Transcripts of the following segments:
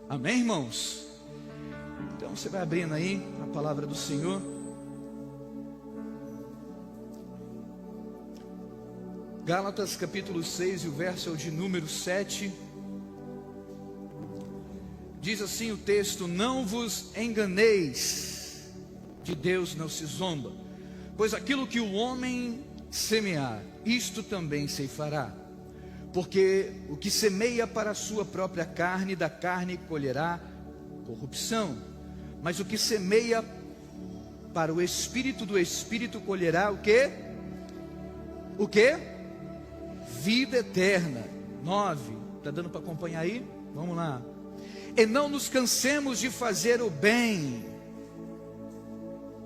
Amém, irmãos? Então você vai abrindo aí a palavra do Senhor. Gálatas capítulo 6 e o verso é o de número 7. Diz assim o texto: não vos enganeis, de Deus não se zomba, pois aquilo que o homem semear, isto também ceifará. Porque o que semeia para a sua própria carne, da carne colherá corrupção. Mas o que semeia para o Espírito, do Espírito colherá o quê? O quê? Vida eterna. 9, está dando para acompanhar aí? Vamos lá. E não nos cansemos de fazer o bem,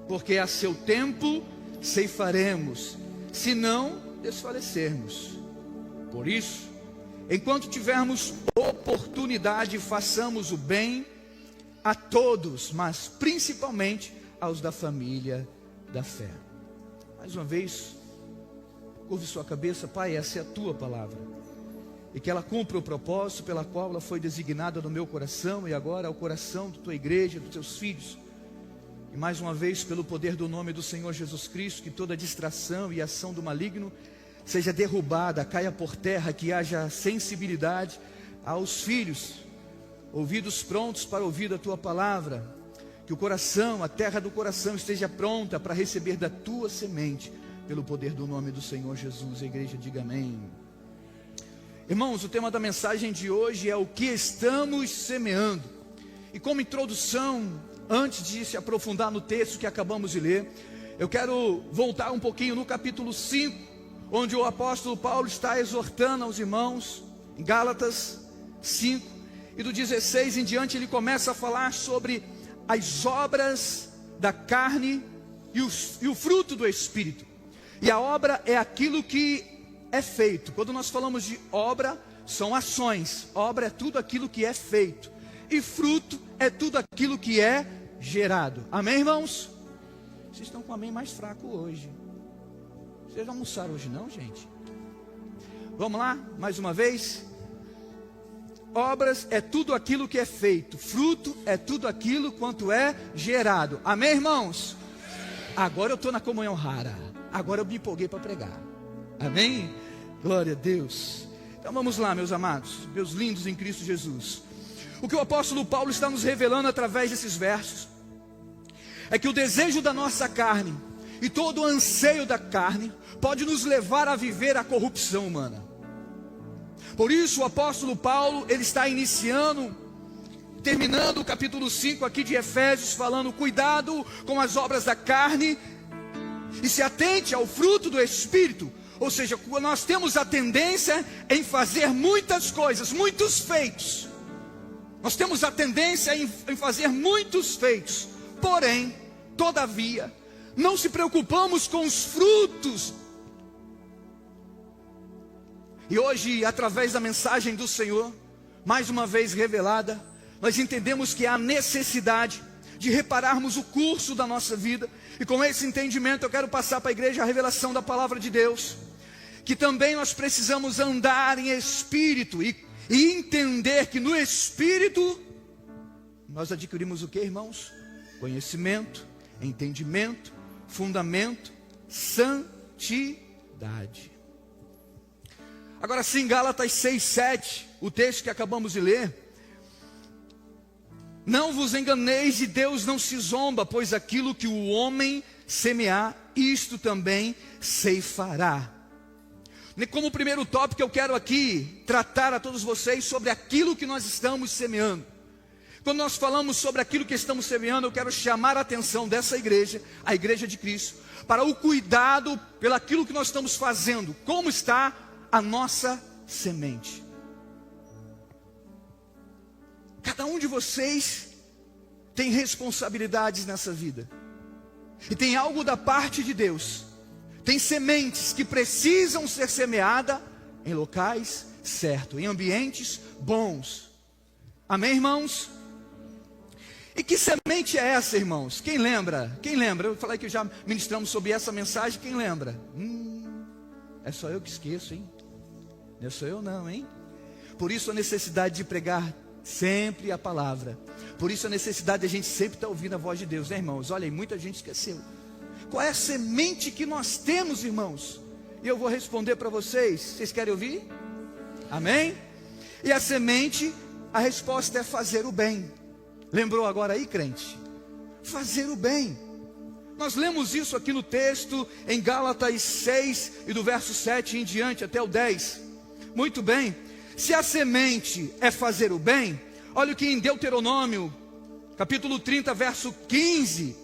porque a seu tempo ceifaremos, se não desfalecermos. Por isso, enquanto tivermos oportunidade, façamos o bem a todos, mas principalmente aos da família da fé. Mais uma vez, curve sua cabeça. Pai, essa é a tua palavra, e que ela cumpra o propósito pela qual ela foi designada no meu coração, e agora ao coração da tua igreja, dos teus filhos. E mais uma vez, pelo poder do nome do Senhor Jesus Cristo, que toda distração e ação do maligno seja derrubada, caia por terra, que haja sensibilidade aos filhos, ouvidos prontos para ouvir a tua palavra, que o coração, a terra do coração esteja pronta para receber da tua semente, pelo poder do nome do Senhor Jesus. A igreja diga amém. Irmãos, o tema da mensagem de hoje é o que estamos semeando. E como introdução, antes de se aprofundar no texto que acabamos de ler, eu quero voltar um pouquinho no capítulo 5, onde o apóstolo Paulo está exortando aos irmãos, em Gálatas 5, e do 16 em diante ele começa a falar sobre as obras da carne e o fruto do Espírito. E a obra é aquilo que é feito. Quando nós falamos de obra, são ações. Obra é tudo aquilo que é feito, e fruto é tudo aquilo que é gerado. Amém, irmãos? Vocês estão com o amém mais fraco hoje. Vocês almoçaram hoje não, gente? Vamos lá, mais uma vez. Obras é tudo aquilo que é feito, fruto é tudo aquilo quanto é gerado. Amém, irmãos? Agora eu estou na comunhão rara. Agora eu me empolguei para pregar. Amém? Glória a Deus. Então vamos lá, meus amados, meus lindos em Cristo Jesus. O que o apóstolo Paulo está nos revelando através desses versos é que o desejo da nossa carne e todo o anseio da carne pode nos levar a viver a corrupção humana. Por isso o apóstolo Paulo, ele está terminando o capítulo 5 aqui de Efésios, falando: cuidado com as obras da carne e se atente ao fruto do Espírito. Ou seja, nós temos a tendência em fazer muitas coisas, muitos feitos. Nós temos a tendência em fazer muitos feitos, porém, todavia, não se preocupamos com os frutos. E hoje, através da mensagem do Senhor, mais uma vez revelada, nós entendemos que há necessidade de repararmos o curso da nossa vida. E com esse entendimento eu quero passar para a igreja a revelação da palavra de Deus, que também nós precisamos andar em espírito e entender que no espírito nós adquirimos o que, irmãos? Conhecimento, entendimento, fundamento, santidade. Agora sim, Gálatas 6, 7, o texto que acabamos de ler: não vos enganeis, de Deus não se zomba, pois aquilo que o homem semear, isto também ceifará. Como primeiro tópico, eu quero aqui tratar a todos vocês sobre aquilo que nós estamos semeando. Quando nós falamos sobre aquilo que estamos semeando, eu quero chamar a atenção dessa igreja, a igreja de Cristo, para o cuidado pelaquilo que nós estamos fazendo. Como está a nossa semente? Cada um de vocês tem responsabilidades nessa vida, e tem algo da parte de Deus. Tem sementes que precisam ser semeadas em locais certos, em ambientes bons. Amém, irmãos? E que semente é essa, irmãos? Quem lembra? Quem lembra? Eu falei que já ministramos sobre essa mensagem. Quem lembra? É só eu que esqueço, hein? Não sou eu não, hein? Por isso a necessidade de pregar Sempre a palavra. Por isso a necessidade de a gente sempre estar ouvindo a voz de Deus, né, irmãos? Olha aí, muita gente esqueceu. Qual é a semente que nós temos, irmãos? E eu vou responder para vocês. Vocês querem ouvir? Amém? E a semente, a resposta é fazer o bem. Lembrou agora aí, crente? Fazer o bem. Nós lemos isso aqui no texto, em Gálatas 6, e do verso 7 em diante, até o 10. Muito bem. Se a semente é fazer o bem, olha o que em Deuteronômio, capítulo 30, verso 15,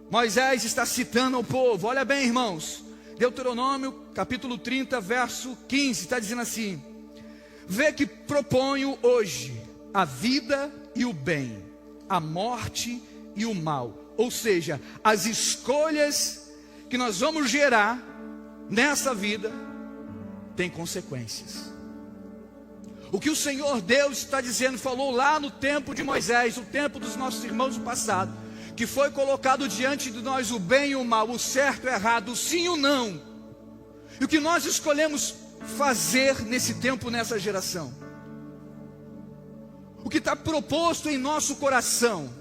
Moisés está citando ao povo. Olha bem, irmãos. Deuteronômio, capítulo 30, verso 15, está dizendo assim: vê que proponho hoje a vida e o bem, a morte e o mal. Ou seja, as escolhas que nós vamos gerar nessa vida têm consequências. O que o Senhor Deus está dizendo, falou lá no tempo de Moisés, o tempo dos nossos irmãos do passado, que foi colocado diante de nós o bem e o mal, o certo e o errado, o sim e o não. E o que nós escolhemos fazer nesse tempo, nessa geração. O que está proposto em nosso coração.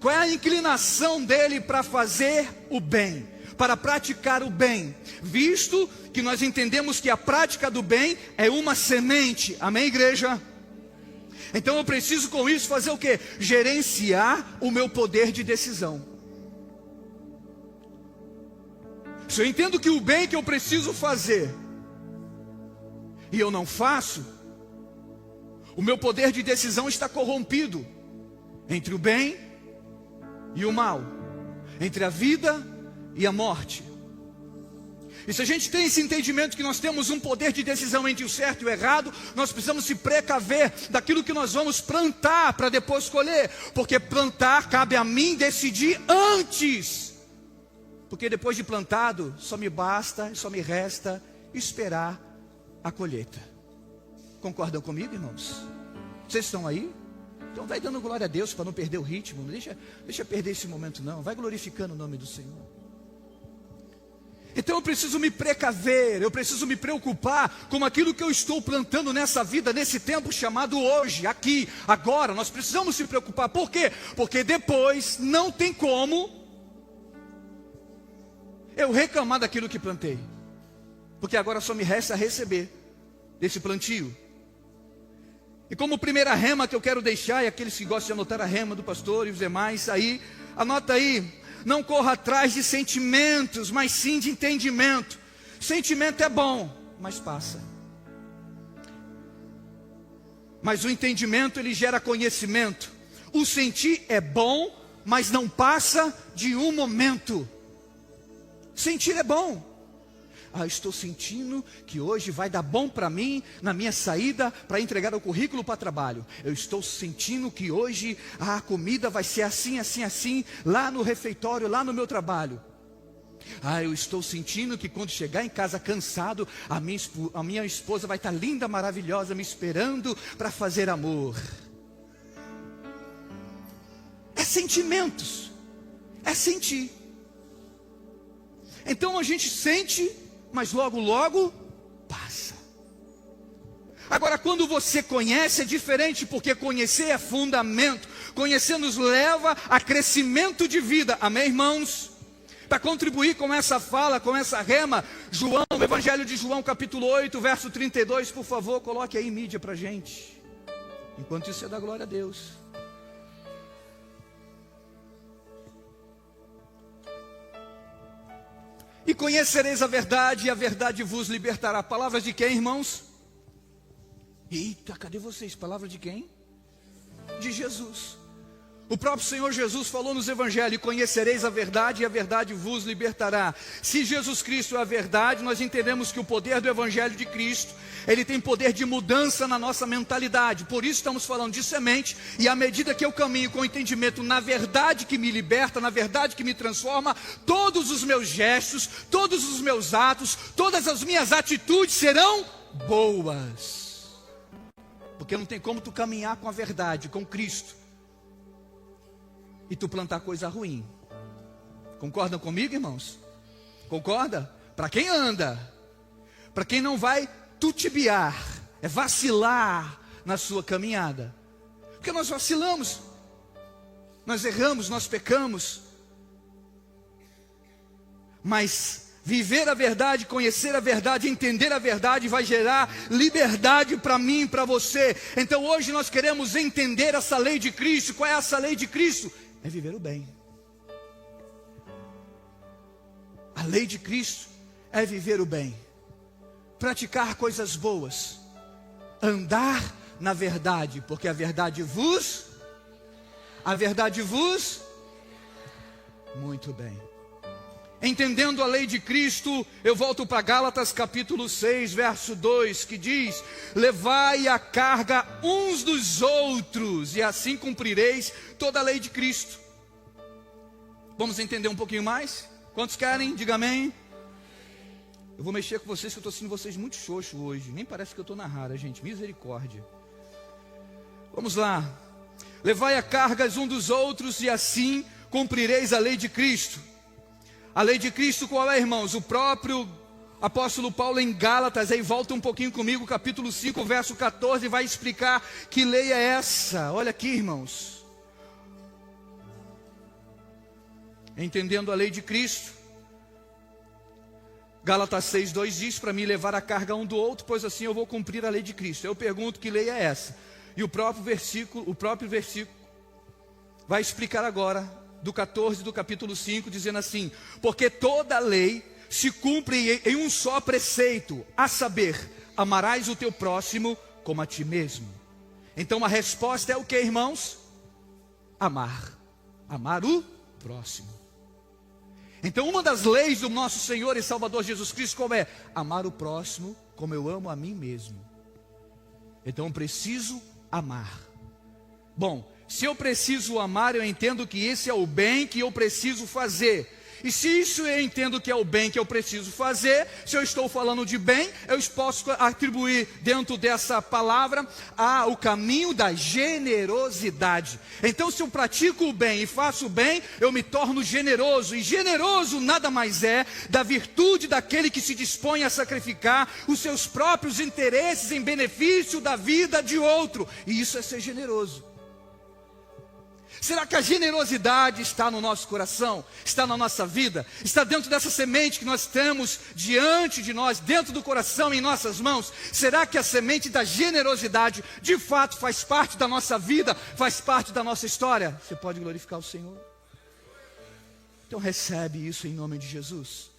Qual é a inclinação dele para fazer o bem, para praticar o bem, visto que nós entendemos que a prática do bem é uma semente, amém, igreja? Então eu preciso com isso fazer o quê? Gerenciar o meu poder de decisão. Se eu entendo que o bem que eu preciso fazer, e eu não faço, o meu poder de decisão está corrompido, entre o bem e o mal, entre a vida e a morte. E se a gente tem esse entendimento que nós temos um poder de decisão entre o certo e o errado, nós precisamos se precaver daquilo que nós vamos plantar para depois colher, porque plantar cabe a mim decidir antes, porque depois de plantado só me basta, só me resta esperar a colheita. Concordam comigo, irmãos? Vocês estão aí? Então vai dando glória a Deus para não perder o ritmo. Não deixa perder esse momento não. Vai glorificando o nome do Senhor. Então eu preciso me precaver, eu preciso me preocupar com aquilo que eu estou plantando nessa vida, nesse tempo chamado hoje, aqui, agora. Nós precisamos se preocupar. Por quê? Porque depois não tem como eu reclamar daquilo que plantei. Porque agora só me resta receber desse plantio. E como primeira rema que eu quero deixar, e aqueles que gostam de anotar a rema do pastor e os demais, aí, anota aí: não corra atrás de sentimentos, mas sim de entendimento. Sentimento é bom, mas passa. Mas o entendimento, ele gera conhecimento. O sentir é bom, mas não passa de um momento. Sentir é bom. Estou sentindo que hoje vai dar bom para mim na minha saída para entregar o currículo para trabalho. Eu estou sentindo que hoje a comida vai ser assim, assim, assim, lá no refeitório, lá no meu trabalho. Eu estou sentindo que quando chegar em casa cansado, a minha esposa vai estar linda, maravilhosa, me esperando para fazer amor. É sentimentos, é sentir. Então a gente sente, mas logo, logo passa. Agora, quando você conhece, é diferente, porque conhecer é fundamento. Conhecer nos leva a crescimento de vida. Amém, irmãos? Para contribuir com essa fala, com essa rema, João, o Evangelho de João, capítulo 8, verso 32, por favor, coloque aí em mídia para a gente. Enquanto isso, é da glória a Deus. E conhecereis a verdade, e a verdade vos libertará. Palavras de quem, irmãos? Eita, cadê vocês? Palavra de quem? De Jesus. O próprio Senhor Jesus falou nos evangelhos: conhecereis a verdade e a verdade vos libertará. Se Jesus Cristo é a verdade, nós entendemos que o poder do evangelho de Cristo, ele tem poder de mudança na nossa mentalidade. Por isso estamos falando de semente. E à medida que eu caminho com o entendimento na verdade que me liberta, na verdade que me transforma, todos os meus gestos, todos os meus atos, todas as minhas atitudes serão boas. Porque não tem como tu caminhar com a verdade, com Cristo, e tu plantar coisa ruim. Concordam comigo, irmãos? Concorda? Para quem anda, para quem não vai titubear, vacilar na sua caminhada, Porque nós vacilamos, nós erramos, nós pecamos. Mas viver a verdade, conhecer a verdade, entender a verdade vai gerar liberdade para mim e para você. Então hoje nós queremos entender essa lei de Cristo. Qual é essa lei de Cristo? É viver o bem. A lei de Cristo é viver o bem, praticar coisas boas, andar na verdade, porque a verdade vos... Muito bem. Entendendo a lei de Cristo, eu volto para Gálatas capítulo 6, verso 2, que diz: levai a carga uns dos outros, e assim cumprireis toda a lei de Cristo. Vamos entender um pouquinho mais? Quantos querem? Diga amém. Eu vou mexer com vocês, que eu estou sentindo vocês muito xoxo hoje. Nem parece que eu estou na rara, gente. Misericórdia. Vamos lá. Levai a cargas um dos outros, e assim cumprireis a lei de Cristo. A lei de Cristo qual é, irmãos? O próprio apóstolo Paulo em Gálatas, aí volta um pouquinho comigo, capítulo 5, verso 14, vai explicar que lei é essa. Olha aqui, irmãos. Entendendo a lei de Cristo, Gálatas 6, 2 diz para mim levar a carga um do outro, pois assim eu vou cumprir a lei de Cristo. Eu pergunto, que lei é essa? E o próprio versículo vai explicar agora, do 14 do capítulo 5, dizendo assim: porque toda a lei se cumpre em um só preceito, a saber, amarás o teu próximo como a ti mesmo. Então a resposta é o que, irmãos? Amar o próximo. Então uma das leis do nosso Senhor e Salvador Jesus Cristo, como é? Amar o próximo como eu amo a mim mesmo. Então eu preciso amar. Bom, se eu preciso amar, eu entendo que esse é o bem que eu preciso fazer. E se isso eu entendo que é o bem que eu preciso fazer, se eu estou falando de bem, eu posso atribuir dentro dessa palavra o caminho da generosidade. Então se eu pratico o bem e faço o bem, eu me torno generoso. E generoso nada mais é da virtude daquele que se dispõe a sacrificar os seus próprios interesses em benefício da vida de outro. E isso é ser generoso. Será que a generosidade está no nosso coração? Está na nossa vida? Está dentro dessa semente que nós temos diante de nós, dentro do coração, em nossas mãos? Será que a semente da generosidade de fato faz parte da nossa vida, faz parte da nossa história? Você pode glorificar o Senhor? Então recebe isso em nome de Jesus.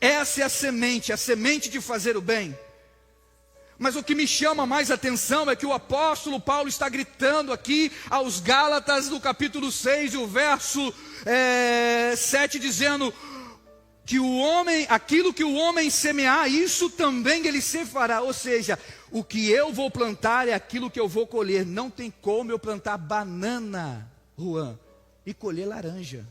Essa é a semente de fazer o bem. Mas o que me chama mais atenção é que o apóstolo Paulo está gritando aqui aos Gálatas no capítulo 6, o verso 7, dizendo que o homem, aquilo que o homem semear, isso também ele se fará. Ou seja, o que eu vou plantar é aquilo que eu vou colher. Não tem como eu plantar banana, Juan, e colher laranja.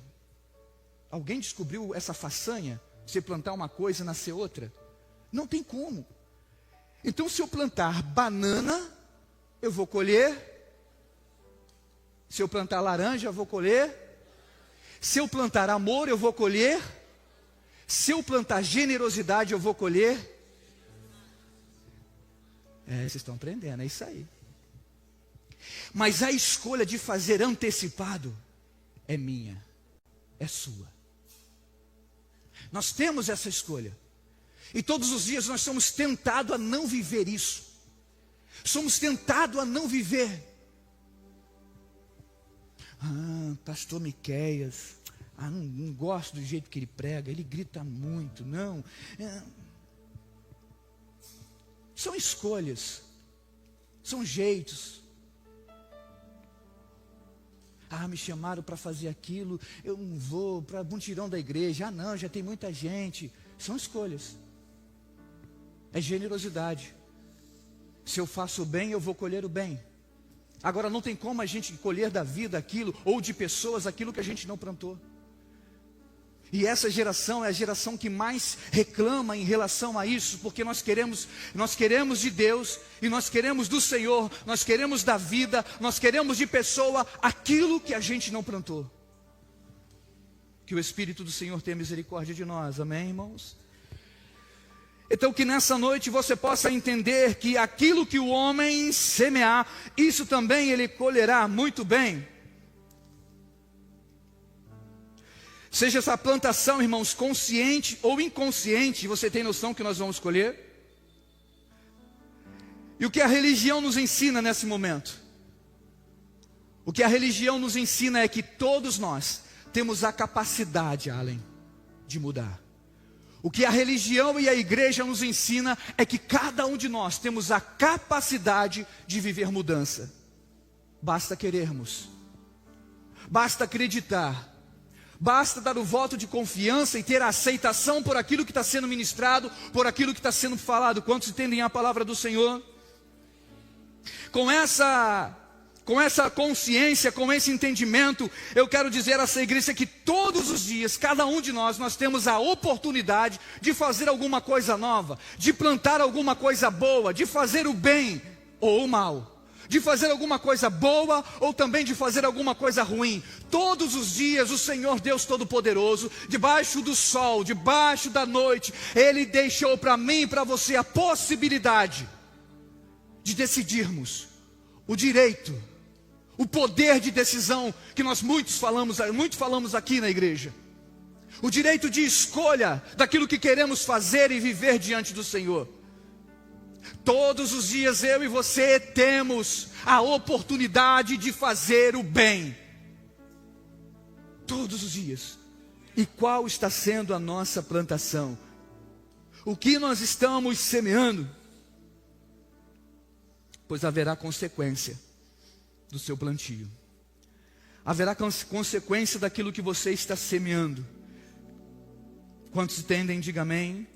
Alguém descobriu essa façanha? Você plantar uma coisa e nascer outra? Não tem como. Então se eu plantar banana, eu vou colher. Se eu plantar laranja, eu vou colher. Se eu plantar amor, eu vou colher. Se eu plantar generosidade, eu vou colher. Vocês estão aprendendo, é isso aí. Mas a escolha de fazer antecipado é minha, é sua. Nós temos essa escolha. E todos os dias nós somos tentados a não viver isso. Somos tentados a não viver. Pastor Miqueias, não gosto do jeito que ele prega, ele grita muito, não. São escolhas, são jeitos. Me chamaram para fazer aquilo, eu não vou, para mutirão da igreja. Não, já tem muita gente. São escolhas. É generosidade. Se eu faço o bem, eu vou colher o bem. Agora não tem como a gente colher da vida aquilo, ou de pessoas aquilo que a gente não plantou. E essa geração é a geração que mais reclama em relação a isso, porque nós queremos de Deus, e nós queremos do Senhor, nós queremos da vida, nós queremos de pessoa aquilo que a gente não plantou. Que o Espírito do Senhor tenha misericórdia de nós, amém, irmãos? Então que nessa noite você possa entender que aquilo que o homem semear, isso também ele colherá muito bem. Seja essa plantação, irmãos, consciente ou inconsciente, você tem noção que nós vamos colher? E o que a religião nos ensina nesse momento? O que a religião nos ensina é que todos nós temos a capacidade, Allen, de mudar. O que a religião e a igreja nos ensina é que cada um de nós temos a capacidade de viver mudança. Basta querermos, basta acreditar, basta dar o voto de confiança e ter a aceitação por aquilo que está sendo ministrado, por aquilo que está sendo falado. Quantos entendem a palavra do Senhor? Com essa consciência, com esse entendimento, eu quero dizer a essa igreja que todos os dias, cada um de nós temos a oportunidade de fazer alguma coisa nova, de plantar alguma coisa boa, de fazer o bem ou o mal, de fazer alguma coisa boa ou também de fazer alguma coisa ruim. Todos os dias o Senhor Deus Todo-Poderoso, debaixo do sol, debaixo da noite, Ele deixou para mim e para você a possibilidade de decidirmos, o direito, o poder de decisão que nós muito falamos aqui na igreja. O direito de escolha daquilo que queremos fazer e viver diante do Senhor. Todos os dias eu e você temos a oportunidade de fazer o bem. Todos os dias. E qual está sendo a nossa plantação? O que nós estamos semeando? Pois haverá consequência do seu plantio. Haverá consequência daquilo que você está semeando. Quantos entendem? Diga amém.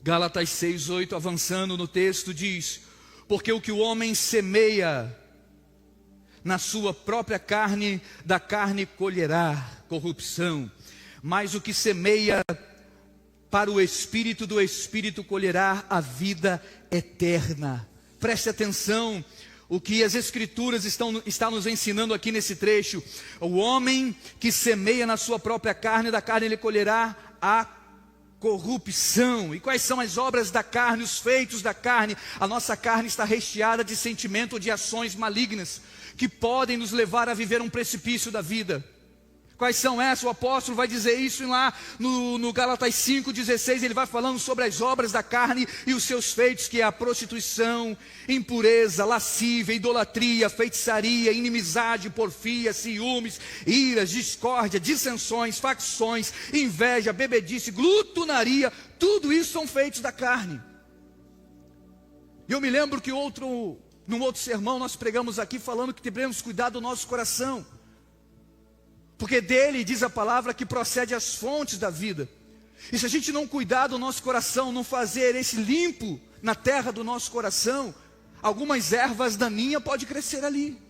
Gálatas 6:8, avançando no texto, diz: porque o que o homem semeia na sua própria carne, da carne colherá corrupção, mas o que semeia para o Espírito, do Espírito colherá a vida eterna. Preste atenção, o que as Escrituras estão nos ensinando aqui nesse trecho. O homem que semeia na sua própria carne, da carne ele colherá a corrupção. E quais são as obras da carne, os feitos da carne? A nossa carne está recheada de sentimento ou de ações malignas, que podem nos levar a viver um precipício da vida. Quais são essas? O apóstolo vai dizer isso lá no Gálatas 5:16, ele vai falando sobre as obras da carne e os seus feitos, que é a prostituição, impureza, lascívia, idolatria, feitiçaria, inimizade, porfia, ciúmes, iras, discórdia, dissensões, facções, inveja, bebedice, glutonaria. Tudo isso são feitos da carne. E eu me lembro que num outro sermão nós pregamos aqui falando que devemos cuidar do nosso coração, porque dele, diz a palavra, que procede as fontes da vida. E se a gente não cuidar do nosso coração, não fazer esse limpo na terra do nosso coração, algumas ervas daninhas podem crescer ali.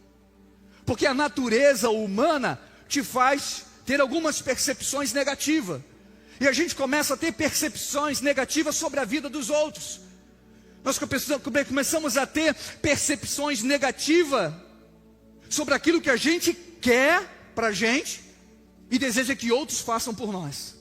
Porque a natureza humana te faz ter algumas percepções negativas. E a gente começa a ter percepções negativas sobre a vida dos outros. Nós começamos a ter percepções negativas sobre aquilo que a gente quer para a gente e deseja que outros façam por nós.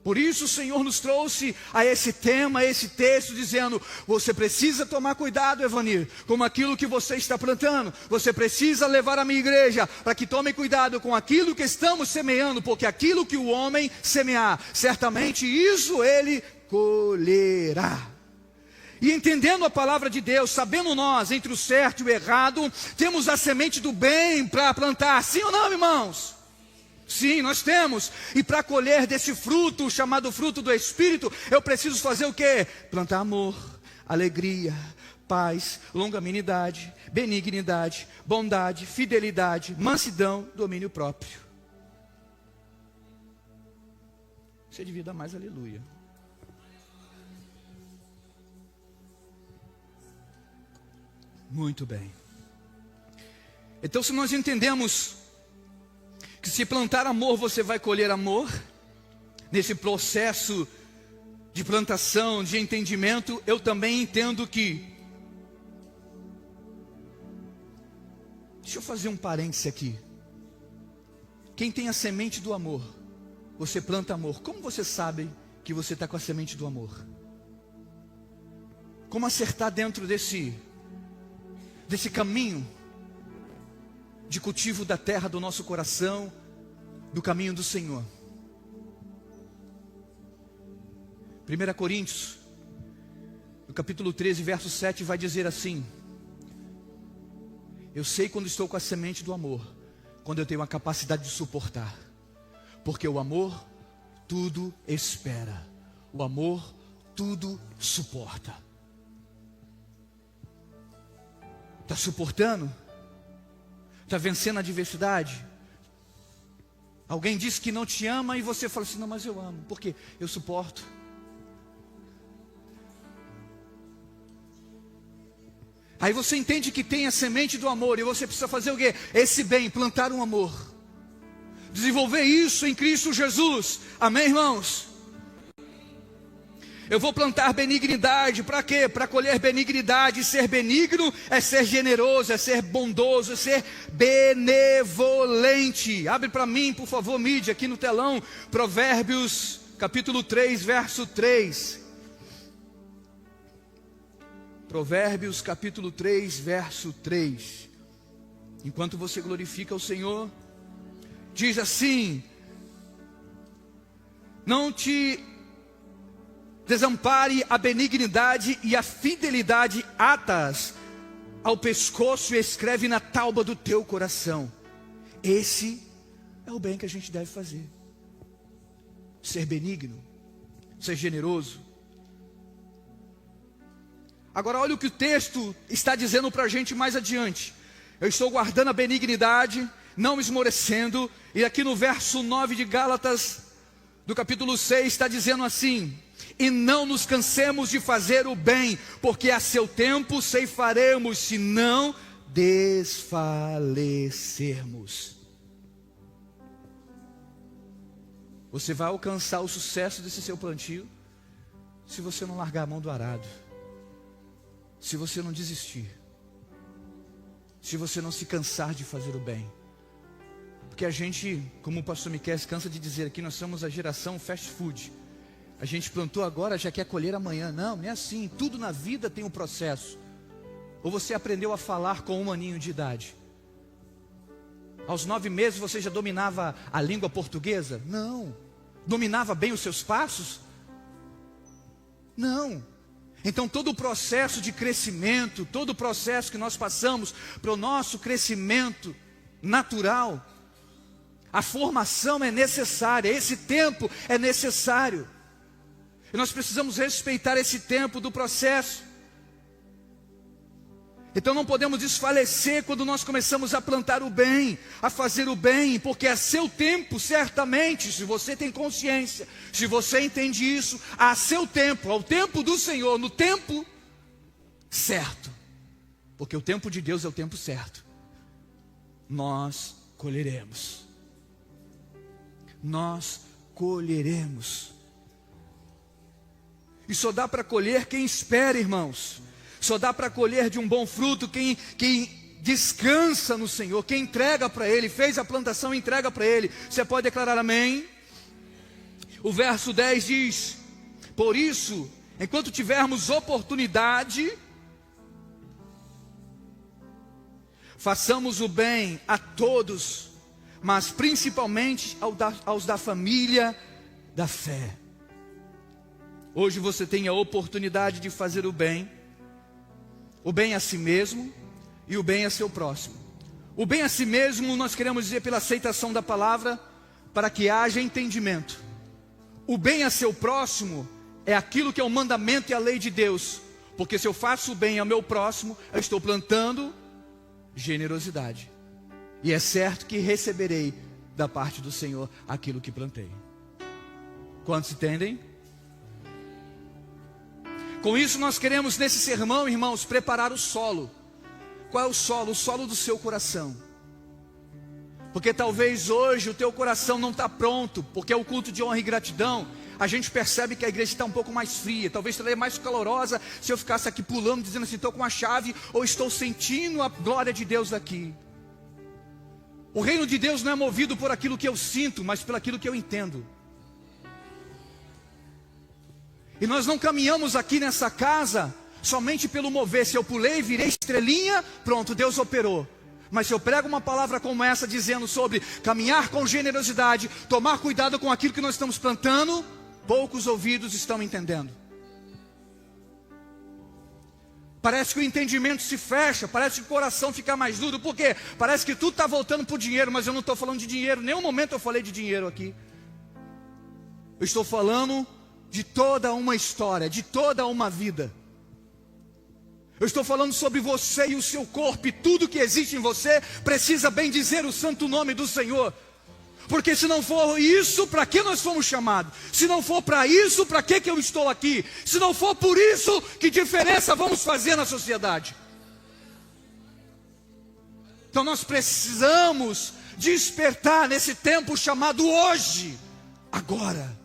Por isso o Senhor nos trouxe a esse tema, a esse texto, dizendo: você precisa tomar cuidado, Evanir, com aquilo que você está plantando. Você precisa levar a minha igreja para que tome cuidado com aquilo que estamos semeando, porque aquilo que o homem semear, certamente isso ele colherá. E entendendo a palavra de Deus, sabendo nós, entre o certo e o errado, temos a semente do bem para plantar, sim ou não, irmãos? Sim, nós temos. E para colher desse fruto, chamado fruto do Espírito, eu preciso fazer o quê? Plantar amor, alegria, paz, longanimidade, benignidade, bondade, fidelidade, mansidão, domínio próprio. Você devia dar mais aleluia. Muito bem. Então, se nós entendemos que se plantar amor, você vai colher amor, nesse processo de plantação, de entendimento, eu também entendo que... Deixa eu fazer um parêntese aqui. Quem tem a semente do amor, você planta amor. Como você sabe que você está com a semente do amor? Como acertar dentro desse caminho de cultivo da terra do nosso coração, do caminho do Senhor? 1 Coríntios, no capítulo 13, verso 7, vai dizer assim: eu sei quando estou com a semente do amor, quando eu tenho a capacidade de suportar, porque o amor tudo espera, o amor tudo suporta. Está suportando? Está vencendo a adversidade? Alguém disse que não te ama e você fala assim: não, mas eu amo. Por quê? Eu suporto. Aí você entende que tem a semente do amor e você precisa fazer o quê? Esse bem, plantar um amor. Desenvolver isso em Cristo Jesus. Amém, irmãos? Eu vou plantar benignidade, para quê? Para colher benignidade. Ser benigno é ser generoso, é ser bondoso, é ser benevolente. Abre para mim, por favor, mídia, aqui no telão, Provérbios, capítulo 3, verso 3. Provérbios, capítulo 3, verso 3. Enquanto você glorifica o Senhor, diz assim: não te desampare a benignidade e a fidelidade, atas ao pescoço e escreve na tauba do teu coração. Esse é o bem que a gente deve fazer. Ser benigno, ser generoso. Agora olha o que o texto está dizendo para a gente mais adiante. Eu estou guardando a benignidade, não me esmorecendo. E aqui no verso 9 de Gálatas, do capítulo 6, está dizendo assim: e não nos cansemos de fazer o bem, porque a seu tempo ceifaremos, se não desfalecermos. Você vai alcançar o sucesso desse seu plantio se você não largar a mão do arado, se você não desistir, se você não se cansar de fazer o bem. Porque a gente, como o pastor Miquel cansa de dizer aqui, nós somos a geração fast food. A gente plantou agora, já quer colher amanhã. Não, não é assim. Tudo na vida tem um processo. Ou você aprendeu a falar com 1 aninho de idade? Aos 9 meses você já dominava a língua portuguesa? Não. Dominava bem os seus passos? Não. Então todo o processo de crescimento, todo o processo que nós passamos para o nosso crescimento natural, a formação é necessária, esse tempo é necessário. E nós precisamos respeitar esse tempo do processo. Então não podemos desfalecer quando nós começamos a plantar o bem, a fazer o bem, porque a seu tempo, certamente, se você tem consciência, se você entende isso, a seu tempo, ao tempo do Senhor, no tempo certo, porque o tempo de Deus é o tempo certo, nós colheremos. Nós colheremos. E só dá para colher quem espera, irmãos. Só dá para colher de um bom fruto quem descansa no Senhor, quem entrega para Ele, fez a plantação e entrega para Ele. Você pode declarar amém? O verso 10 diz: por isso, enquanto tivermos oportunidade, façamos o bem a todos, mas principalmente aos da família da fé. Hoje você tem a oportunidade de fazer o bem a si mesmo e o bem a seu próximo. O bem a si mesmo nós queremos dizer pela aceitação da palavra, para que haja entendimento. O bem a seu próximo é aquilo que é o mandamento e a lei de Deus, porque se eu faço o bem ao meu próximo, eu estou plantando generosidade, e é certo que receberei da parte do Senhor aquilo que plantei. Quantos entendem? Com isso nós queremos nesse sermão, irmãos, preparar o solo. Qual é o solo? O solo do seu coração. Porque talvez hoje o teu coração não está pronto, porque é o culto de honra e gratidão. A gente percebe que a igreja está um pouco mais fria, talvez estaria mais calorosa se eu ficasse aqui pulando, dizendo assim, estou com a chave, ou estou sentindo a glória de Deus aqui. O reino de Deus não é movido por aquilo que eu sinto, mas por aquilo que eu entendo. E nós não caminhamos aqui nessa casa somente pelo mover. Se eu pulei, virei estrelinha, pronto, Deus operou. Mas se eu prego uma palavra como essa, dizendo sobre caminhar com generosidade, tomar cuidado com aquilo que nós estamos plantando, poucos ouvidos estão entendendo. Parece que o entendimento se fecha, parece que o coração fica mais duro. Por quê? Parece que tudo está voltando para o dinheiro, mas eu não estou falando de dinheiro. Em nenhum momento eu falei de dinheiro aqui. Eu estou falando de toda uma história, de toda uma vida. Eu estou falando sobre você e o seu corpo, e tudo que existe em você precisa bem dizer o santo nome do Senhor. Porque se não for isso, para que nós fomos chamados? Se não for para isso, para que eu estou aqui? Se não for por isso, que diferença vamos fazer na sociedade? Então nós precisamos despertar nesse tempo chamado hoje, agora,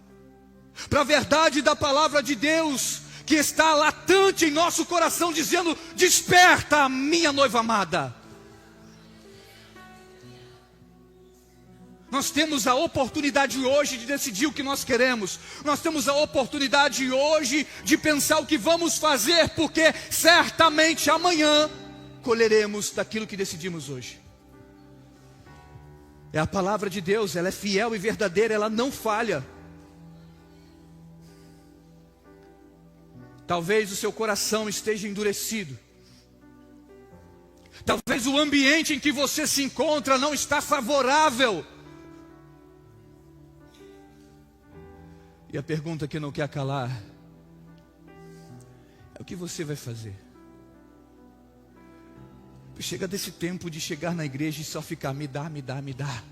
para a verdade da palavra de Deus, que está latente em nosso coração, dizendo: desperta, minha noiva amada. Nós temos a oportunidade hoje de decidir o que nós queremos. Nós temos a oportunidade hoje de pensar o que vamos fazer, porque certamente amanhã colheremos daquilo que decidimos hoje. É a palavra de Deus, ela é fiel e verdadeira, ela não falha. Talvez o seu coração esteja endurecido. Talvez o ambiente em que você se encontra não está favorável. E a pergunta que não quer calar é: o que você vai fazer? Chega desse tempo de chegar na igreja e só ficar: me dá, me dá, me dá.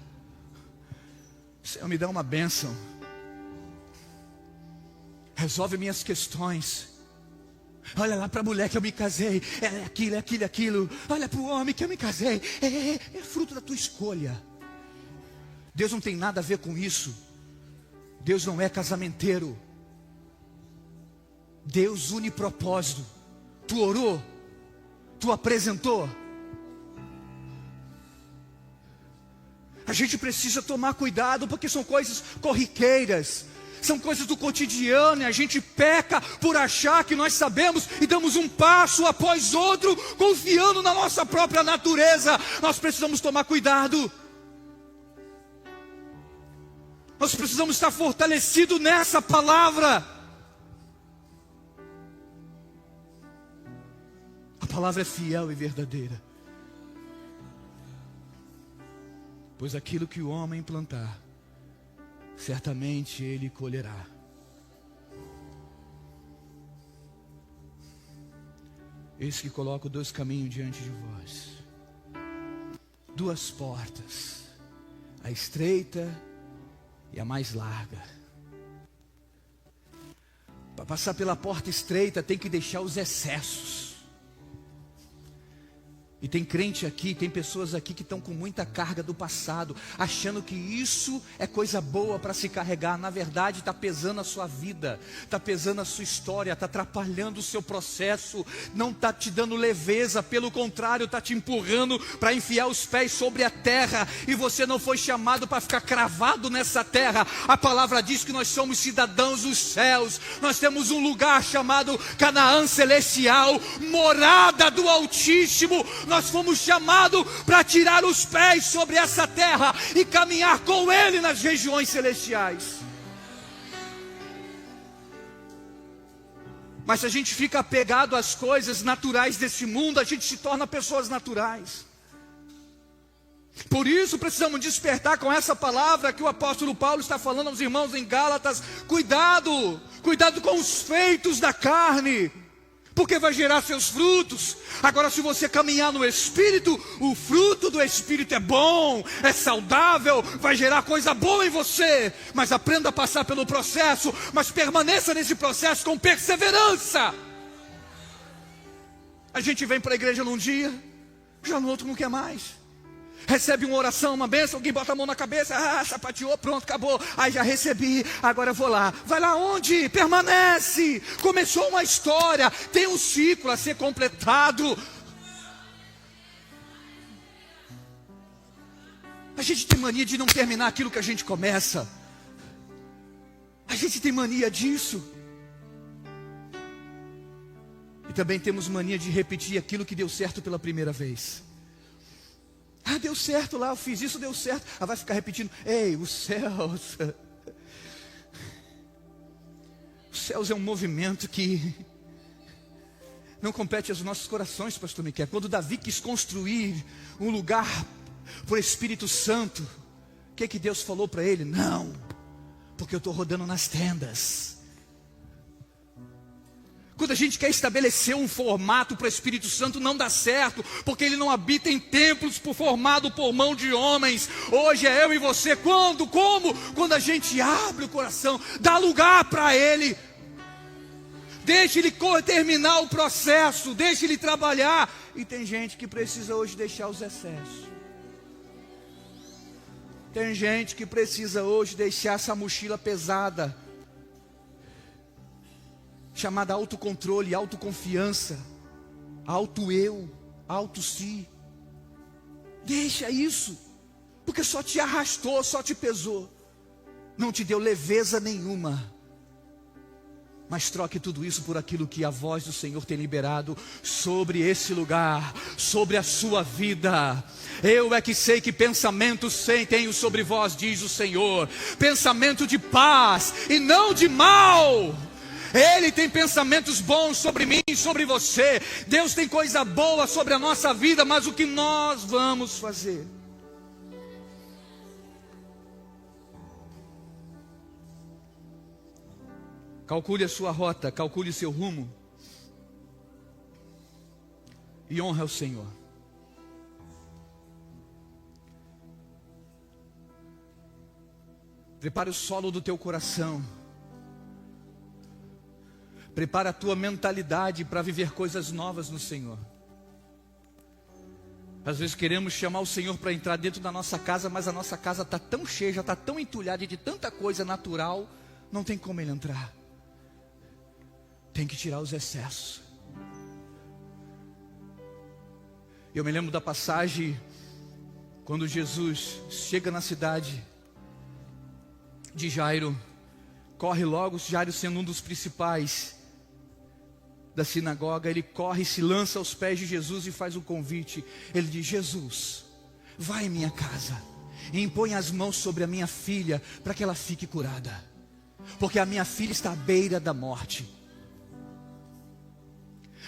Senhor, me dá uma bênção. Resolve minhas questões. Olha lá para a mulher que eu me casei, é aquilo, é aquilo, é aquilo. Olha para o homem que eu me casei, é fruto da tua escolha. Deus não tem nada a ver com isso. Deus não é casamenteiro. Deus une propósito. Tu orou, tu apresentou. A gente precisa tomar cuidado, porque são coisas corriqueiras, são coisas do cotidiano, e a gente peca por achar que nós sabemos e damos um passo após outro, confiando na nossa própria natureza. Nós precisamos tomar cuidado. Nós precisamos estar fortalecidos nessa palavra. A palavra é fiel e verdadeira. Pois aquilo que o homem plantar, certamente ele colherá. Eis que coloco dois caminhos diante de vós, duas portas, a estreita e a mais larga. Para passar pela porta estreita tem que deixar os excessos. E tem crente aqui, tem pessoas aqui que estão com muita carga do passado, achando que isso é coisa boa para se carregar. Na verdade está pesando a sua vida, está pesando a sua história, está atrapalhando o seu processo, não está te dando leveza, pelo contrário, está te empurrando para enfiar os pés sobre a terra. E você não foi chamado para ficar cravado nessa terra. A palavra diz que nós somos cidadãos dos céus, nós temos um lugar chamado Canaã celestial, morada do Altíssimo. Nós fomos chamados para tirar os pés sobre essa terra e caminhar com Ele nas regiões celestiais. Mas se a gente fica apegado às coisas naturais desse mundo, a gente se torna pessoas naturais. Por isso precisamos despertar com essa palavra que o apóstolo Paulo está falando aos irmãos em Gálatas. Cuidado, cuidado com os feitos da carne, porque vai gerar seus frutos. Agora, se você caminhar no Espírito, o fruto do Espírito é bom, é saudável, vai gerar coisa boa em você. Mas aprenda a passar pelo processo, mas permaneça nesse processo com perseverança. A gente vem para a igreja num dia, já no outro não quer mais. Recebe uma oração, uma bênção, alguém bota a mão na cabeça, sapateou, pronto, acabou. Aí já recebi, agora eu vou lá. Vai lá onde? Permanece. Começou uma história, tem um ciclo a ser completado. A gente tem mania de não terminar aquilo que a gente começa. A gente tem mania disso. E também temos mania de repetir aquilo que deu certo pela primeira vez. Ah, deu certo lá, eu fiz isso, deu certo. Ah, vai ficar repetindo. Ei, os céus. Os céus é um movimento que não compete aos nossos corações, pastor Miquel. Quando Davi quis construir um lugar para o Espírito Santo, o que Deus falou para ele? Não, porque eu estou rodando nas tendas. Quando a gente quer estabelecer um formato para o Espírito Santo, não dá certo, porque ele não habita em templos formado por mão de homens. Hoje é eu e você. Quando? Como? Quando a gente abre o coração, dá lugar para ele. Deixa ele terminar o processo, deixa ele trabalhar. E tem gente que precisa hoje deixar os excessos. Tem gente que precisa hoje deixar essa mochila pesada, chamada autocontrole, autoconfiança, auto-eu, auto-si. Deixa isso, porque só te arrastou, só te pesou, não te deu leveza nenhuma. Mas troque tudo isso por aquilo que a voz do Senhor tem liberado sobre esse lugar, sobre a sua vida. Eu é que sei que pensamentos tenho sobre vós, diz o Senhor, pensamento de paz e não de mal. Ele tem pensamentos bons sobre mim, sobre você. Deus tem coisa boa sobre a nossa vida, mas o que nós vamos fazer? Calcule a sua rota, calcule o seu rumo e honre ao Senhor. Prepare o solo do teu coração. Prepara a tua mentalidade para viver coisas novas no Senhor. Às vezes queremos chamar o Senhor para entrar dentro da nossa casa, mas a nossa casa está tão cheia, já está tão entulhada de tanta coisa natural, não tem como Ele entrar. Tem que tirar os excessos. Eu me lembro da passagem, quando Jesus chega na cidade de Jairo, corre logo, Jairo sendo um dos principais da sinagoga, ele corre, se lança aos pés de Jesus e faz um convite. Ele diz: Jesus, vai em minha casa e impõe as mãos sobre a minha filha, para que ela fique curada, porque a minha filha está à beira da morte.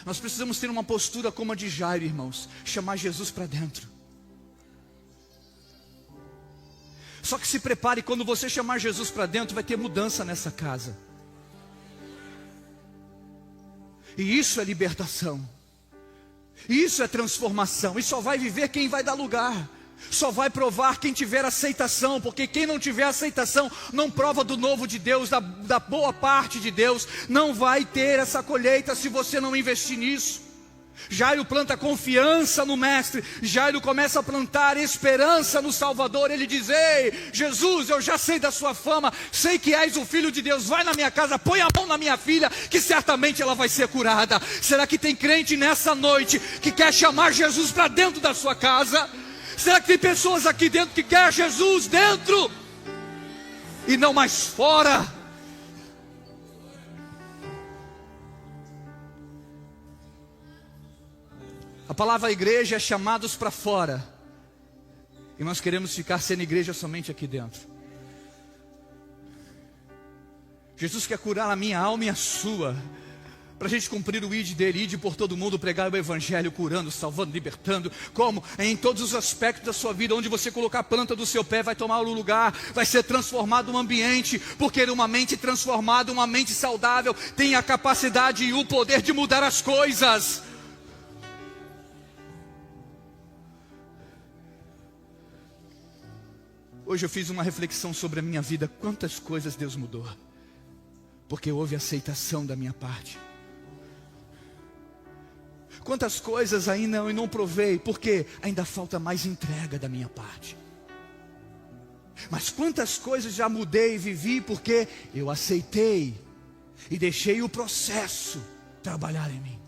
Nós precisamos ter uma postura como a de Jairo, irmãos, chamar Jesus para dentro. Só que se prepare, quando você chamar Jesus para dentro, vai ter mudança nessa casa. E isso é libertação. Isso é transformação. E só vai viver quem vai dar lugar. Só vai provar quem tiver aceitação. Porque quem não tiver aceitação não prova do novo de Deus, da boa parte de Deus. Não vai ter essa colheita se você não investir nisso. Jairo planta confiança no Mestre. Jairo começa a plantar esperança no Salvador. Ele diz: ei, Jesus, eu já sei da sua fama, sei que és o Filho de Deus. Vai na minha casa, põe a mão na minha filha, que certamente ela vai ser curada. Será que tem crente nessa noite que quer chamar Jesus para dentro da sua casa? Será que tem pessoas aqui dentro que querem Jesus dentro e não mais fora? A palavra igreja é chamados para fora. E nós queremos ficar sendo igreja somente aqui dentro. Jesus quer curar a minha alma e a sua, para a gente cumprir o ide dele, ide por todo mundo, pregar o evangelho, curando, salvando, libertando. Como? Em todos os aspectos da sua vida. Onde você colocar a planta do seu pé, vai tomar o lugar, vai ser transformado um ambiente. Porque uma mente transformada, uma mente saudável, tem a capacidade e o poder de mudar as coisas. Hoje eu fiz uma reflexão sobre a minha vida. Quantas coisas Deus mudou, porque houve aceitação da minha parte. Quantas coisas ainda eu não provei, porque ainda falta mais entrega da minha parte. Mas quantas coisas já mudei e vivi, porque eu aceitei e deixei o processo trabalhar em mim.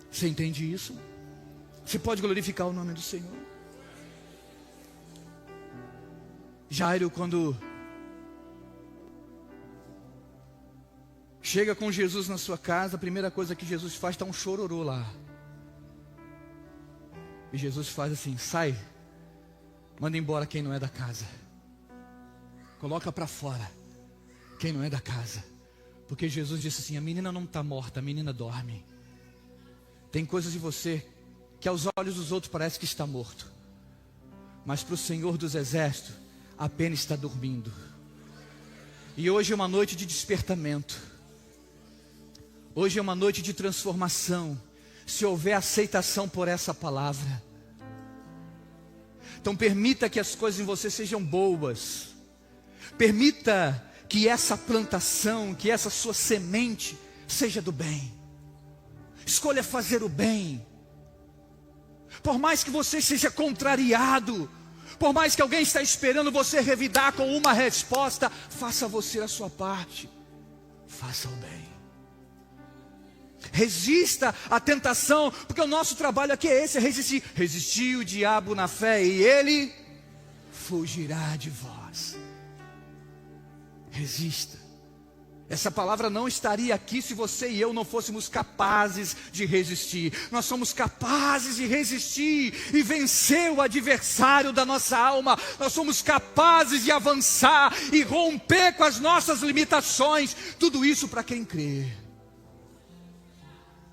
Você entende isso? Você pode glorificar o nome do Senhor? Jairo, quando Chega com Jesus na sua casa, a primeira coisa que Jesus faz, está um chororô lá. E Jesus faz assim: sai, manda embora quem não é da casa. Coloca para fora quem não é da casa. Porque Jesus disse assim: a menina não está morta, a menina dorme. Tem coisas de você que aos olhos dos outros parece que está morto, mas para o Senhor dos Exércitos apenas está dormindo. E hoje é uma noite de despertamento. Hoje é uma noite de transformação. Se houver aceitação por essa palavra. Então permita que as coisas em você sejam boas. Permita que essa plantação, que essa sua semente seja do bem. Escolha fazer o bem. Por mais que você seja contrariado, por mais que alguém está esperando você revidar com uma resposta, faça você a sua parte. Faça o bem. Resista à tentação, porque o nosso trabalho aqui é esse, é resistir. Resistir o diabo na fé e ele fugirá de vós. Resista. Essa palavra não estaria aqui se você e eu não fôssemos capazes de resistir. Nós somos capazes de resistir e vencer o adversário da nossa alma. Nós somos capazes de avançar e romper com as nossas limitações. Tudo isso para quem crê.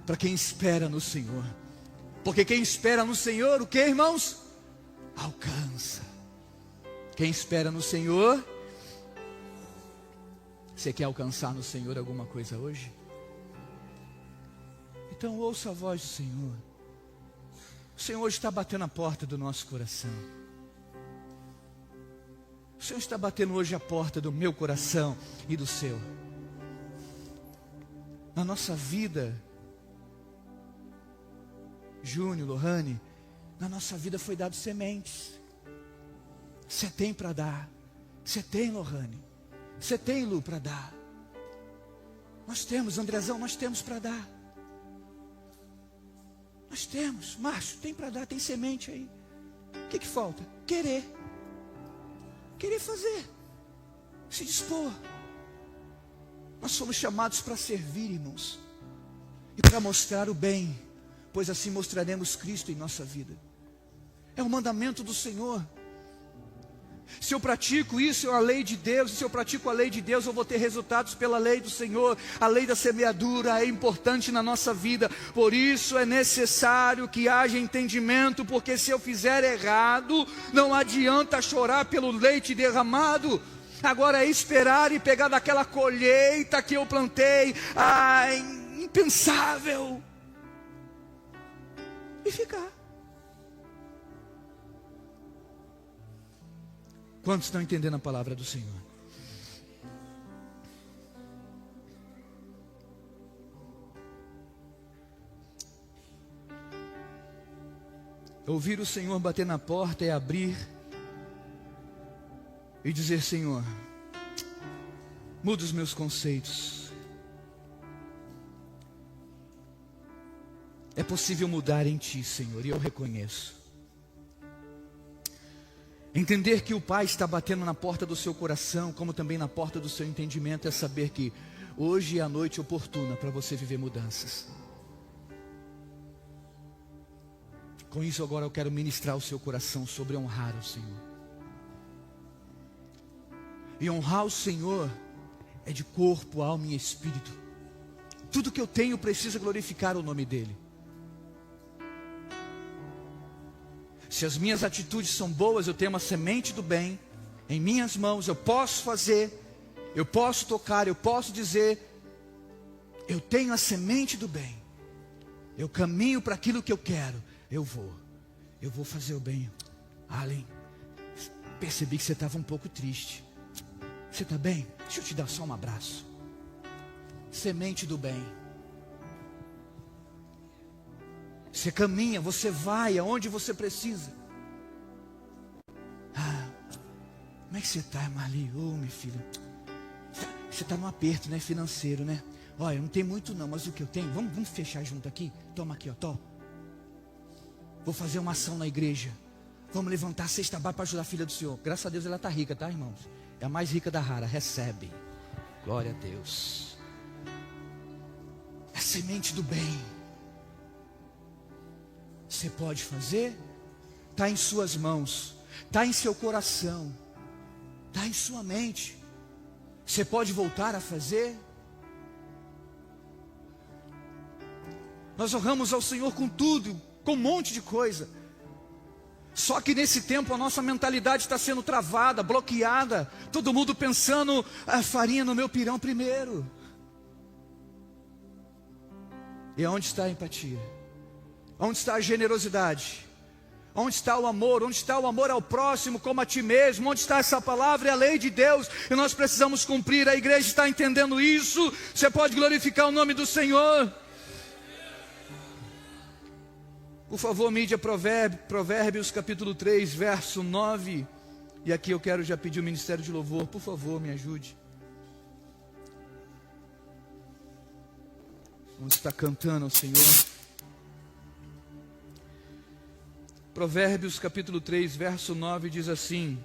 Para quem espera no Senhor. Porque quem espera no Senhor, o que, irmãos? Alcança. Quem espera no Senhor. Você quer alcançar no Senhor alguma coisa hoje? Então ouça a voz do Senhor. O Senhor hoje está batendo a porta do nosso coração. O Senhor está batendo hoje a porta do meu coração e do seu. Na nossa vida, Júnior, Lohane, na nossa vida foi dado sementes. Você tem para dar. Você tem, Lohane. Você tem, Lu, para dar. Nós temos, Andrezão, nós temos para dar. Nós temos, Márcio, tem para dar, tem semente aí. O que falta? Querer. Querer fazer. Se dispor. Nós somos chamados para servir, irmãos. E para mostrar o bem. Pois assim mostraremos Cristo em nossa vida. É um mandamento do Senhor. Se eu pratico isso, é a lei de Deus. Se eu pratico a lei de Deus, eu vou ter resultados pela lei do Senhor. A lei da semeadura é importante na nossa vida. Por isso é necessário que haja entendimento. Porque se eu fizer errado, não adianta chorar pelo leite derramado. Agora é esperar e pegar daquela colheita que eu plantei. Impensável. E ficar. Quantos estão entendendo a palavra do Senhor? Ouvir o Senhor bater na porta é abrir e dizer: Senhor, muda os meus conceitos. É possível mudar em Ti, Senhor, e eu reconheço. Entender que o Pai está batendo na porta do seu coração, como também na porta do seu entendimento, é saber que hoje é a noite oportuna para você viver mudanças. Com isso agora eu quero ministrar o seu coração sobre honrar o Senhor. E honrar o Senhor é de corpo, alma e espírito. Tudo que eu tenho precisa glorificar o nome dEle. Se as minhas atitudes são boas, eu tenho uma semente do bem em minhas mãos, eu posso fazer, eu posso tocar, eu posso dizer, eu tenho a semente do bem, eu caminho para aquilo que eu quero, eu vou fazer o bem. Allen, percebi que você estava um pouco triste. Você está bem? Deixa eu te dar só um abraço. Semente do bem. Você caminha, você vai aonde você precisa. Como é que você está, Marli? Minha filha. Você está num aperto, né, financeiro, né? Olha, não tem muito não, mas o que eu tenho, vamos fechar junto aqui? Toma aqui, ó, toma. Vou fazer uma ação na igreja. Vamos levantar a cesta básica para ajudar a filha do Senhor. Graças a Deus ela está rica, tá, irmãos? É a mais rica da rara, recebe. Glória a Deus. semente do bem. Você pode fazer? Está em suas mãos, está em seu coração, está em sua mente. Você pode voltar a fazer? Nós honramos ao Senhor com tudo, com um monte de coisa. Só que nesse tempo a nossa mentalidade está sendo travada, bloqueada. Todo mundo pensando, a farinha no meu pirão primeiro. E onde está a empatia? Onde está a generosidade? Onde está o amor? Onde está o amor ao próximo como a ti mesmo? Onde está essa palavra? É a lei de Deus e nós precisamos cumprir. A igreja está entendendo isso. Você pode glorificar o nome do Senhor. Por favor, mídia Provérbios capítulo 3, verso 9. E aqui eu quero já pedir o ministério de louvor. Por favor, me ajude. Vamos estar cantando ao Senhor. Provérbios capítulo 3, verso 9 diz assim: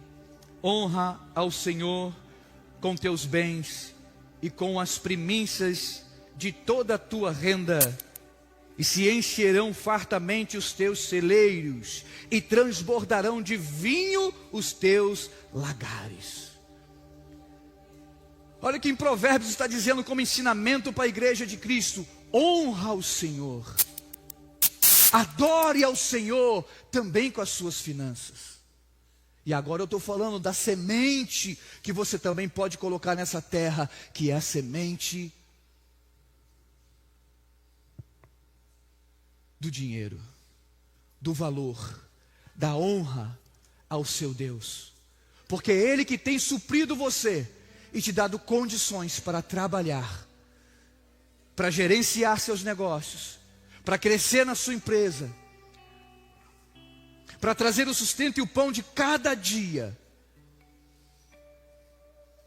honra ao Senhor com teus bens e com as primícias de toda a tua renda, e se encherão fartamente os teus celeiros, e transbordarão de vinho os teus lagares. Olha que em Provérbios está dizendo como ensinamento para a igreja de Cristo: honra ao Senhor, adore ao Senhor também com as suas finanças. E agora eu estou falando da semente que você também pode colocar nessa terra, que é a semente do dinheiro, do valor, da honra ao seu Deus. Porque é Ele que tem suprido você e te dado condições para trabalhar, para gerenciar seus negócios, para crescer na sua empresa, para trazer o sustento e o pão de cada dia.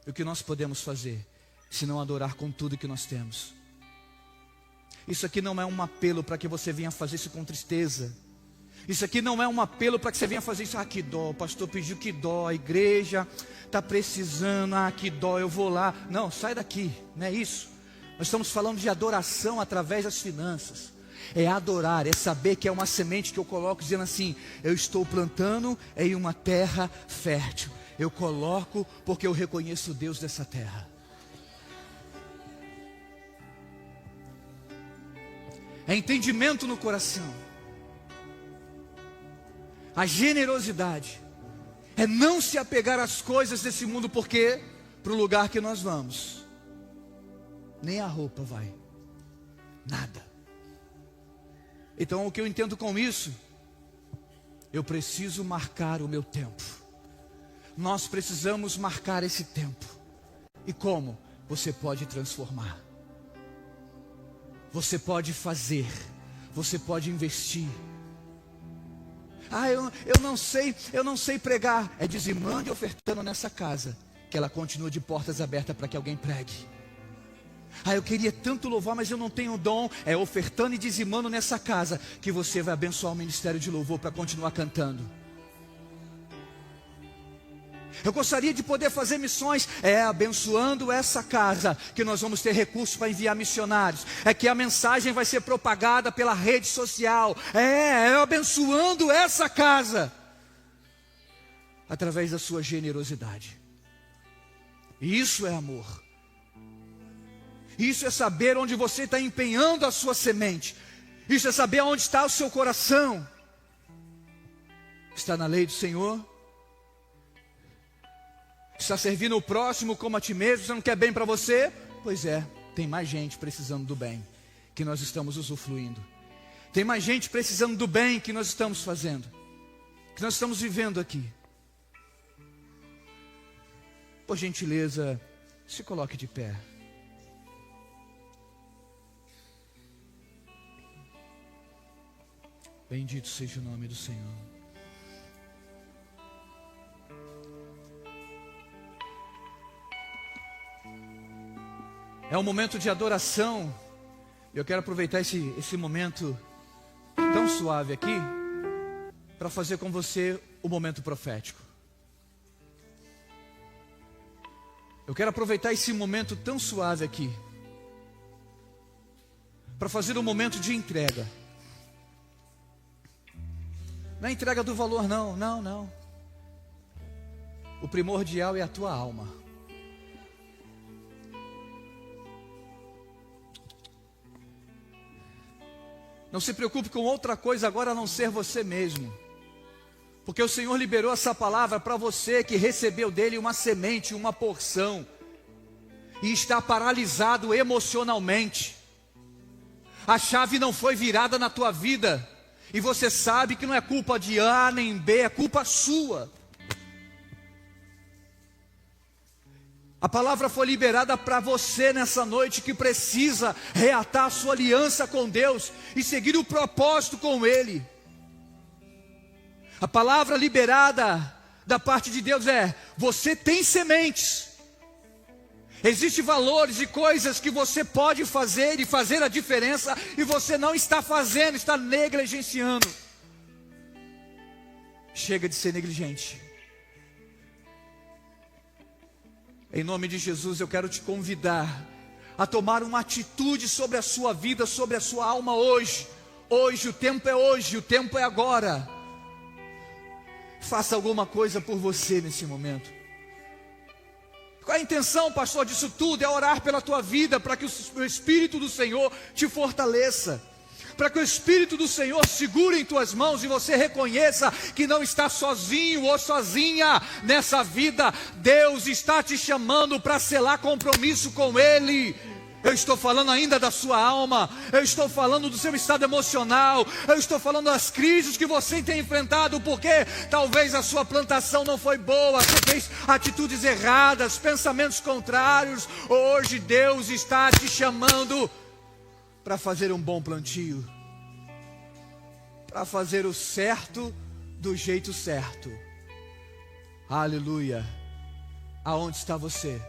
E o que nós podemos fazer, se não adorar com tudo que nós temos? Isso aqui não é um apelo para que você venha fazer isso com tristeza. Isso aqui não é um apelo para que você venha fazer isso. Ah, que dó, o pastor pediu, que dó, a igreja está precisando, ah, que dó, eu vou lá. Não, sai daqui, não é isso. Nós estamos falando de adoração através das finanças. É adorar, é saber que é uma semente que eu coloco dizendo assim: eu estou plantando em uma terra fértil. Eu coloco porque eu reconheço o Deus dessa terra. É entendimento no coração. A generosidade é não se apegar às coisas desse mundo, porque para o lugar que nós vamos, nem a roupa vai, nada. Então o que eu entendo com isso? Eu preciso marcar o meu tempo. Nós precisamos marcar esse tempo. E como? Você pode transformar. Você pode fazer. Você pode investir. Ah, eu não sei pregar. É dizimando e ofertando nessa casa, que ela continua de portas abertas para que alguém pregue. Ah, eu queria tanto louvar, mas eu não tenho dom. É ofertando e dizimando nessa casa que você vai abençoar o ministério de louvor para continuar cantando. Eu gostaria de poder fazer missões. É abençoando essa casa que nós vamos ter recursos para enviar missionários. É que a mensagem vai ser propagada pela rede social. É abençoando essa casa através da sua generosidade. E isso é amor. Isso é saber onde você está empenhando a sua semente. Isso é saber onde está o seu coração. Está na lei do Senhor? Está servindo o próximo como a ti mesmo? Você não quer bem para você? Pois é, tem mais gente precisando do bem que nós estamos usufruindo. Tem mais gente precisando do bem que nós estamos fazendo, que nós estamos vivendo aqui. Por gentileza, se coloque de pé. Bendito seja o nome do Senhor. É um momento de adoração. Eu quero aproveitar esse momento tão suave aqui para fazer com você o momento profético. Eu quero aproveitar esse momento tão suave aqui para fazer um momento de entrega. Não é entrega do valor, não, não, não. O primordial é a tua alma. Não se preocupe com outra coisa agora a não ser você mesmo. Porque o Senhor liberou essa palavra para você que recebeu dele uma semente, uma porção. E está paralisado emocionalmente. A chave não foi virada na tua vida. E você sabe que não é culpa de A nem B, é culpa sua. A palavra foi liberada para você nessa noite que precisa reatar a sua aliança com Deus e seguir o propósito com Ele. A palavra liberada da parte de Deus é: você tem sementes. Existem valores e coisas que você pode fazer e fazer a diferença e você não está fazendo, está negligenciando. Chega de ser negligente. Em nome de Jesus, eu quero te convidar a tomar uma atitude sobre a sua vida, sobre a sua alma hoje. Hoje, o tempo é hoje, o tempo é agora. Faça alguma coisa por você nesse momento. Qual é a intenção, pastor, disso tudo? É orar pela tua vida, para que o Espírito do Senhor te fortaleça. Para que o Espírito do Senhor segure em tuas mãos e você reconheça que não está sozinho ou sozinha nessa vida. Deus está te chamando para selar compromisso com Ele. Eu estou falando ainda da sua alma, eu estou falando do seu estado emocional, eu estou falando das crises que você tem enfrentado, porque talvez a sua plantação não foi boa, você fez atitudes erradas, pensamentos contrários. Hoje Deus está te chamando para fazer um bom plantio, para fazer o certo do jeito certo. Aleluia. Aonde está você?